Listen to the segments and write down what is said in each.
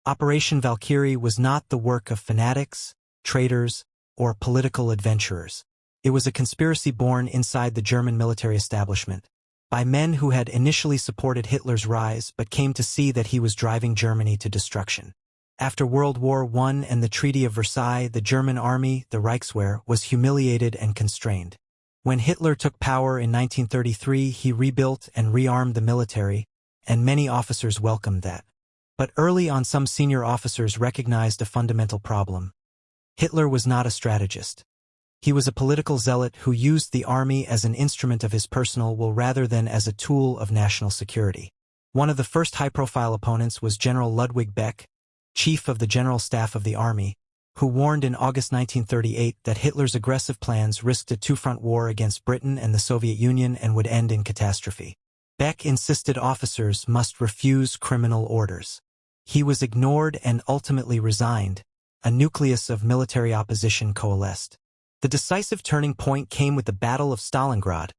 Operation Valkyrie was not the work of fanatics, traitors, or political adventurers. It was a conspiracy born inside the German military establishment, by men who had initially supported Hitler's rise but came to see that he was driving Germany to destruction. After World War I and the Treaty of Versailles, the German army, the Reichswehr, was humiliated and constrained. When Hitler took power in 1933, he rebuilt and rearmed the military, and many officers welcomed that. But early on, some senior officers recognized a fundamental problem. Hitler was not a strategist. He was a political zealot who used the army as an instrument of his personal will rather than as a tool of national security. One of the first high-profile opponents was General Ludwig Beck, chief of the General Staff of the Army, who warned in August 1938 that Hitler's aggressive plans risked a two-front war against Britain and the Soviet Union and would end in catastrophe. Beck insisted officers must refuse criminal orders. He was ignored and ultimately resigned. A nucleus of military opposition coalesced. The decisive turning point came with the Battle of Stalingrad,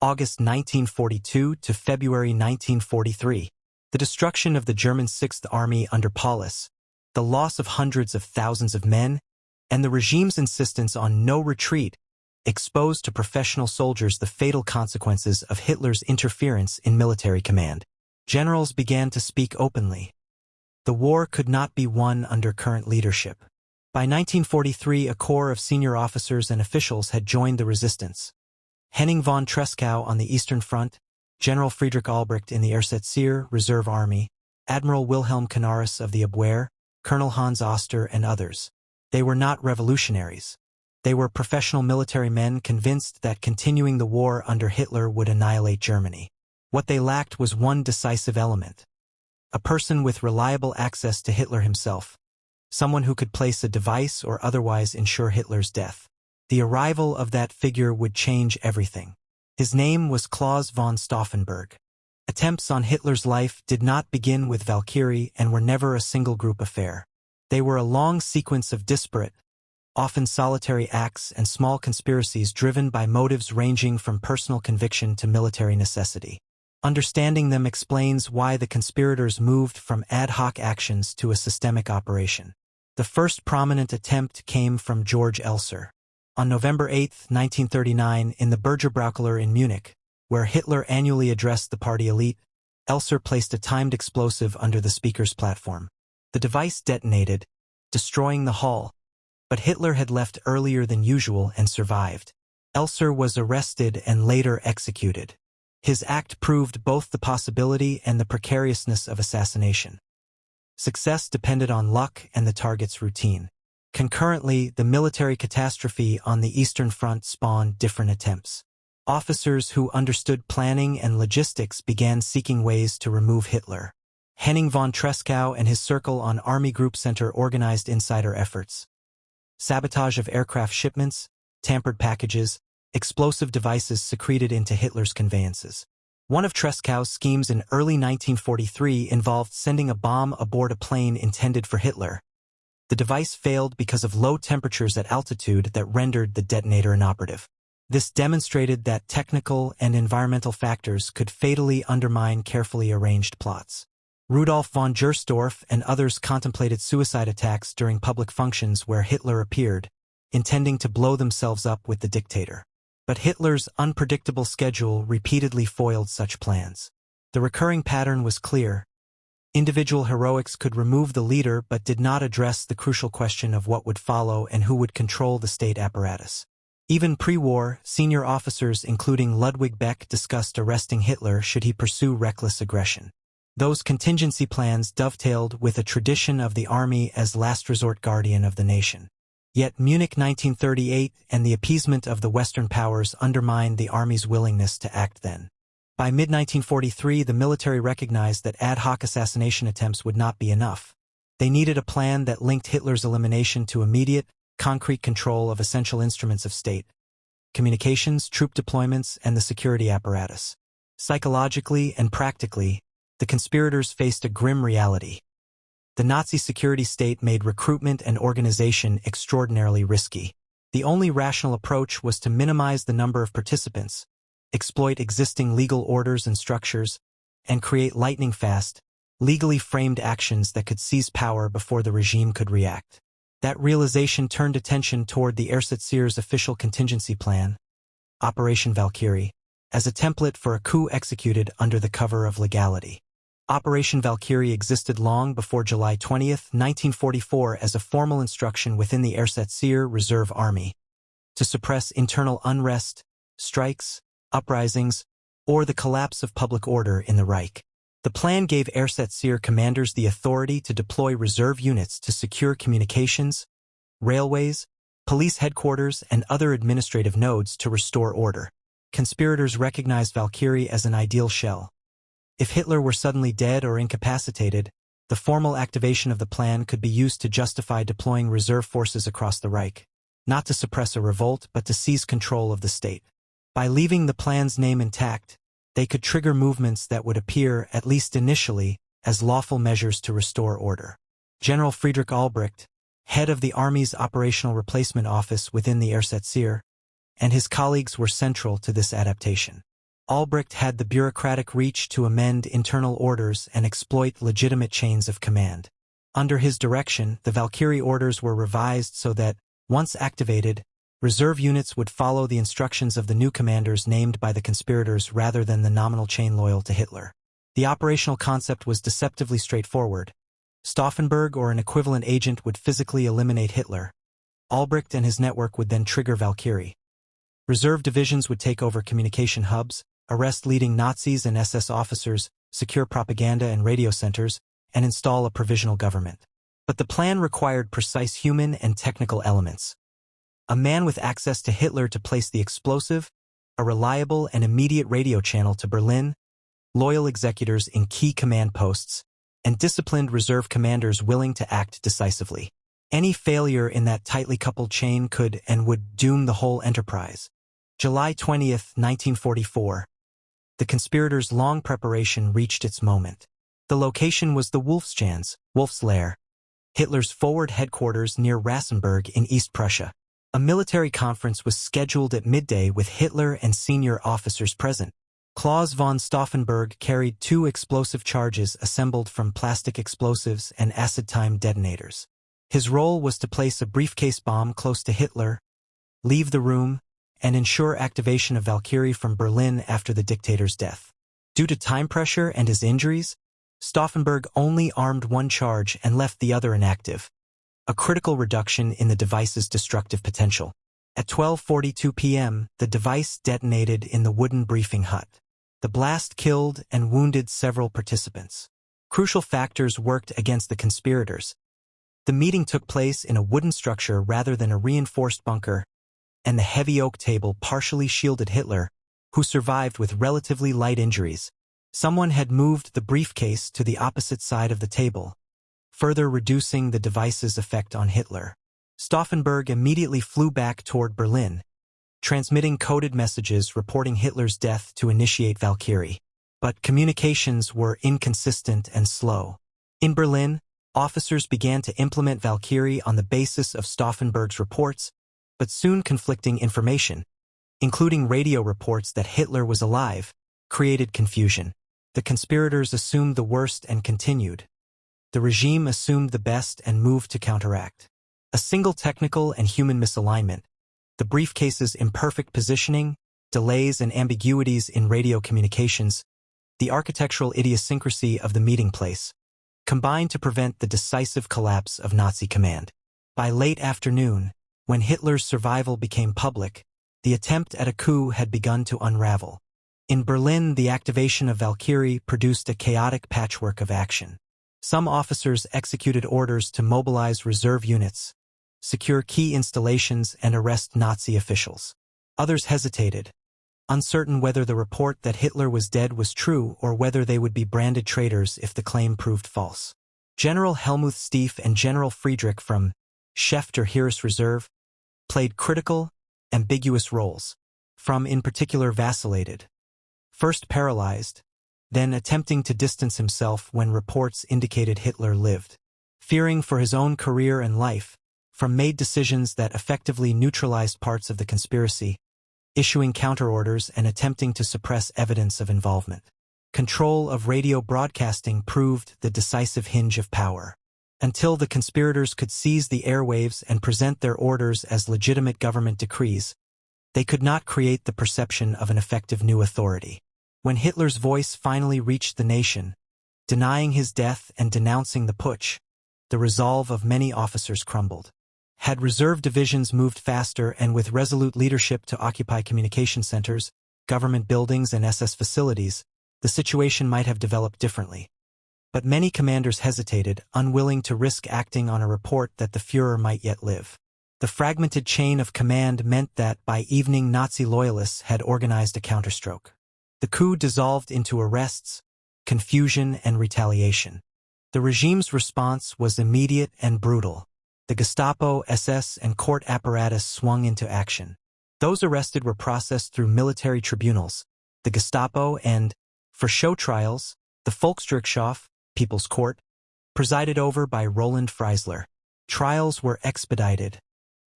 August 1942 to February 1943. The destruction of the German Sixth Army under Paulus, the loss of hundreds of thousands of men, and the regime's insistence on no retreat exposed to professional soldiers the fatal consequences of Hitler's interference in military command. Generals began to speak openly. The war could not be won under current leadership. By 1943, a corps of senior officers and officials had joined the resistance. Henning von Tresckow on the Eastern Front, General Friedrich Albrecht in the Ersatzier Reserve Army, Admiral Wilhelm Canaris of the Abwehr, Colonel Hans Oster, and others. They were not revolutionaries. They were professional military men convinced that continuing the war under Hitler would annihilate Germany. What they lacked was one decisive element. A person with reliable access to Hitler himself. Someone who could place a device or otherwise ensure Hitler's death. The arrival of that figure would change everything. His name was Claus von Stauffenberg. Attempts on Hitler's life did not begin with Valkyrie and were never a single-group affair. They were a long sequence of disparate, often solitary acts and small conspiracies driven by motives ranging from personal conviction to military necessity. Understanding them explains why the conspirators moved from ad hoc actions to a systemic operation. The first prominent attempt came from George Elser. On November 8, 1939, in the Bürgerbraukeller in Munich, where Hitler annually addressed the party elite, Elser placed a timed explosive under the speaker's platform. The device detonated, destroying the hall, but Hitler had left earlier than usual and survived. Elser was arrested and later executed. His act proved both the possibility and the precariousness of assassination. Success depended on luck and the target's routine. Concurrently, the military catastrophe on the Eastern Front spawned different attempts. Officers who understood planning and logistics began seeking ways to remove Hitler. Henning von Tresckow and his circle on Army Group Center organized insider efforts. Sabotage of aircraft shipments, tampered packages, explosive devices secreted into Hitler's conveyances. One of Tresckow's schemes in early 1943 involved sending a bomb aboard a plane intended for Hitler. The device failed because of low temperatures at altitude that rendered the detonator inoperative. This demonstrated that technical and environmental factors could fatally undermine carefully arranged plots. Rudolf von Gersdorff and others contemplated suicide attacks during public functions where Hitler appeared, intending to blow themselves up with the dictator. But Hitler's unpredictable schedule repeatedly foiled such plans. The recurring pattern was clear. Individual heroics could remove the leader but did not address the crucial question of what would follow and who would control the state apparatus. Even pre-war, senior officers including Ludwig Beck discussed arresting Hitler should he pursue reckless aggression. Those contingency plans dovetailed with a tradition of the army as last resort guardian of the nation. Yet Munich 1938 and the appeasement of the Western powers undermined the army's willingness to act then. By mid-1943, the military recognized that ad hoc assassination attempts would not be enough. They needed a plan that linked Hitler's elimination to immediate, concrete control of essential instruments of state: communications, troop deployments, and the security apparatus. Psychologically and practically, the conspirators faced a grim reality. The Nazi security state made recruitment and organization extraordinarily risky. The only rational approach was to minimize the number of participants, exploit existing legal orders and structures, and create lightning-fast, legally framed actions that could seize power before the regime could react. That realization turned attention toward the Ersatz official contingency plan, Operation Valkyrie, as a template for a coup executed under the cover of legality. Operation Valkyrie existed long before July 20, 1944 as a formal instruction within the Ersatz Reserve Army to suppress internal unrest, strikes, uprisings, or the collapse of public order in the Reich. The plan gave Ersatz commanders the authority to deploy reserve units to secure communications, railways, police headquarters, and other administrative nodes to restore order. Conspirators recognized Valkyrie as an ideal shell. If Hitler were suddenly dead or incapacitated, the formal activation of the plan could be used to justify deploying reserve forces across the Reich, not to suppress a revolt but to seize control of the state. By leaving the plan's name intact, they could trigger movements that would appear, at least initially, as lawful measures to restore order. General Friedrich Albrecht, head of the Army's Operational Replacement Office within the Ersatz, and his colleagues were central to this adaptation. Albrecht had the bureaucratic reach to amend internal orders and exploit legitimate chains of command. Under his direction, the Valkyrie orders were revised so that, once activated, reserve units would follow the instructions of the new commanders named by the conspirators rather than the nominal chain loyal to Hitler. The operational concept was deceptively straightforward. Stauffenberg or an equivalent agent would physically eliminate Hitler. Albrecht and his network would then trigger Valkyrie. Reserve divisions would take over communication hubs, arrest leading Nazis and SS officers, secure propaganda and radio centers, and install a provisional government. But the plan required precise human and technical elements. A man with access to Hitler to place the explosive, a reliable and immediate radio channel to Berlin, loyal executors in key command posts, and disciplined reserve commanders willing to act decisively. Any failure in that tightly coupled chain could and would doom the whole enterprise. July 20, 1944. The conspirators' long preparation reached its moment. The location was the Wolf's Lair, Hitler's forward headquarters near Rassenberg in East Prussia. A military conference was scheduled at midday with Hitler and senior officers present. Claus von Stauffenberg carried 2 explosive charges assembled from plastic explosives and acid-time detonators. His role was to place a briefcase bomb close to Hitler, leave the room, and ensure activation of Valkyrie from Berlin after the dictator's death. Due to time pressure and his injuries, Stauffenberg only armed 1 charge and left the other inactive, a critical reduction in the device's destructive potential. At 12:42 p.m., the device detonated in the wooden briefing hut. The blast killed and wounded several participants. Crucial factors worked against the conspirators. The meeting took place in a wooden structure rather than a reinforced bunker, and the heavy oak table partially shielded Hitler, who survived with relatively light injuries. Someone had moved the briefcase to the opposite side of the table, further reducing the device's effect on Hitler. Stauffenberg immediately flew back toward Berlin, transmitting coded messages reporting Hitler's death to initiate Valkyrie. But communications were inconsistent and slow. In Berlin, officers began to implement Valkyrie on the basis of Stauffenberg's reports, but soon conflicting information, including radio reports that Hitler was alive, created confusion. The conspirators assumed the worst and continued. The regime assumed the best and moved to counteract. A single technical and human misalignment, the briefcase's imperfect positioning, delays and ambiguities in radio communications, the architectural idiosyncrasy of the meeting place, combined to prevent the decisive collapse of Nazi command. By late afternoon, when Hitler's survival became public, the attempt at a coup had begun to unravel. In Berlin, the activation of Valkyrie produced a chaotic patchwork of action. Some officers executed orders to mobilize reserve units, secure key installations, and arrest Nazi officials. Others hesitated, uncertain whether the report that Hitler was dead was true or whether they would be branded traitors if the claim proved false. General Helmuth Stieff and General Friedrich from Chef der Heeresreserve played critical, ambiguous roles. From in particular vacillated, first paralyzed, then attempting to distance himself when reports indicated Hitler lived. Fearing for his own career and life, from made decisions that effectively neutralized parts of the conspiracy, issuing counterorders and attempting to suppress evidence of involvement. Control of radio broadcasting proved the decisive hinge of power. Until the conspirators could seize the airwaves and present their orders as legitimate government decrees, they could not create the perception of an effective new authority. When Hitler's voice finally reached the nation, denying his death and denouncing the putsch, the resolve of many officers crumbled. Had reserve divisions moved faster and with resolute leadership to occupy communication centers, government buildings, and SS facilities, the situation might have developed differently. But many commanders hesitated, unwilling to risk acting on a report that the Führer might yet live. The fragmented chain of command meant that by evening Nazi loyalists had organized a counterstroke. The coup dissolved into arrests, confusion, and retaliation. The regime's response was immediate and brutal. The Gestapo, SS, and court apparatus swung into action. Those arrested were processed through military tribunals, the Gestapo, and, for show trials, the Volksgerichtshof, People's Court, presided over by Roland Freisler. Trials were expedited,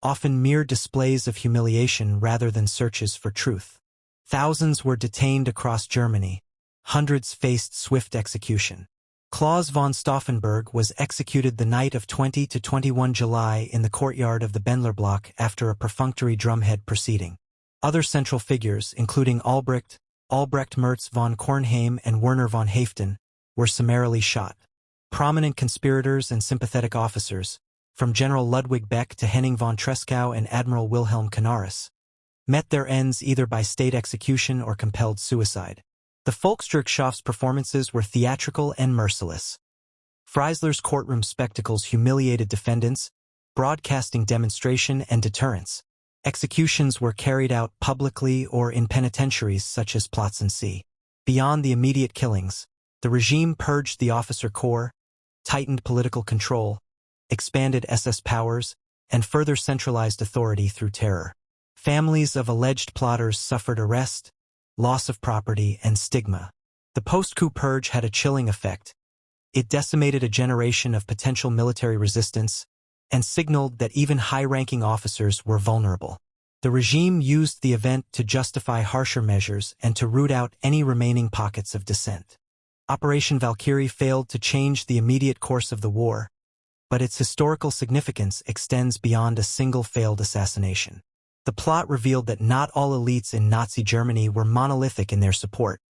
often mere displays of humiliation rather than searches for truth. Thousands were detained across Germany. Hundreds faced swift execution. Claus von Stauffenberg was executed the night of 20 to 21 July in the courtyard of the Bendler Block after a perfunctory drumhead proceeding. Other central figures, including Albrecht Merz von Kornheim, and Werner von Haeften, were summarily shot. Prominent conspirators and sympathetic officers, from General Ludwig Beck to Henning von Tresckow and Admiral Wilhelm Canaris, met their ends either by state execution or compelled suicide. The Volksgerichtshof's performances were theatrical and merciless. Freisler's courtroom spectacles humiliated defendants, broadcasting demonstration and deterrence. Executions were carried out publicly or in penitentiaries such as Plötzensee. Beyond the immediate killings, the regime purged the officer corps, tightened political control, expanded SS powers, and further centralized authority through terror. Families of alleged plotters suffered arrest, loss of property, and stigma. The post-coup purge had a chilling effect. It decimated a generation of potential military resistance and signaled that even high-ranking officers were vulnerable. The regime used the event to justify harsher measures and to root out any remaining pockets of dissent. Operation Valkyrie failed to change the immediate course of the war, but its historical significance extends beyond a single failed assassination. The plot revealed that not all elites in Nazi Germany were monolithic in their support.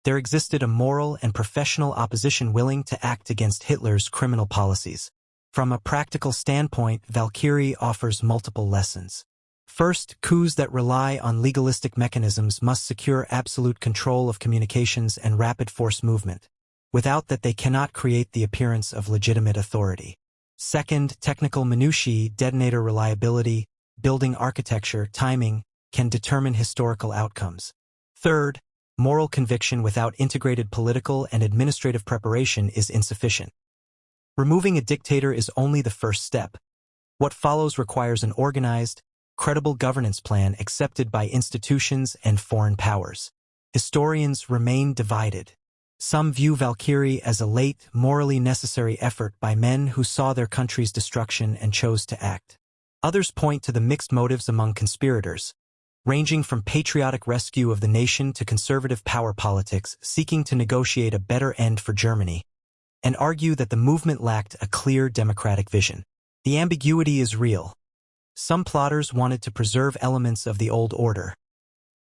There existed a moral and professional opposition willing to act against Hitler's criminal policies. From a practical standpoint, Valkyrie offers multiple lessons. First, coups that rely on legalistic mechanisms must secure absolute control of communications and rapid force movement. Without that, they cannot create the appearance of legitimate authority. Second, technical minutiae, detonator reliability, building architecture, timing, can determine historical outcomes. Third, moral conviction without integrated political and administrative preparation is insufficient. Removing a dictator is only the first step. What follows requires an organized, credible governance plan accepted by institutions and foreign powers. Historians remain divided. Some view Valkyrie as a late, morally necessary effort by men who saw their country's destruction and chose to act. Others point to the mixed motives among conspirators, ranging from patriotic rescue of the nation to conservative power politics seeking to negotiate a better end for Germany, and argue that the movement lacked a clear democratic vision. The ambiguity is real. Some plotters wanted to preserve elements of the old order.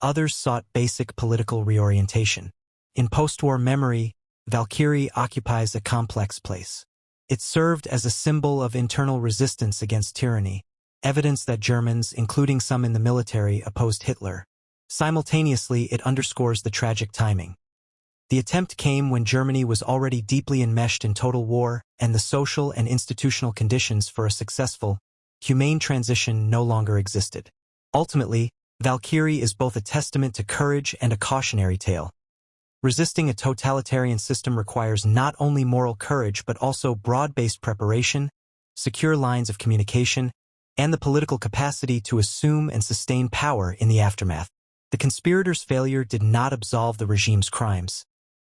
Others sought basic political reorientation. In post-war memory, Valkyrie occupies a complex place. It served as a symbol of internal resistance against tyranny, evidence that Germans, including some in the military, opposed Hitler. Simultaneously, it underscores the tragic timing. The attempt came when Germany was already deeply enmeshed in total war, and the social and institutional conditions for a successful, humane transition no longer existed. Ultimately, Valkyrie is both a testament to courage and a cautionary tale. Resisting a totalitarian system requires not only moral courage but also broad-based preparation, secure lines of communication, and the political capacity to assume and sustain power in the aftermath. The conspirators' failure did not absolve the regime's crimes,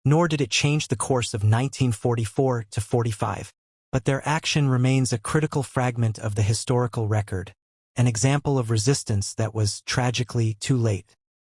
nor did it change the course of 1944 to 45. But their action remains a critical fragment of the historical record, an example of resistance that was tragically too late.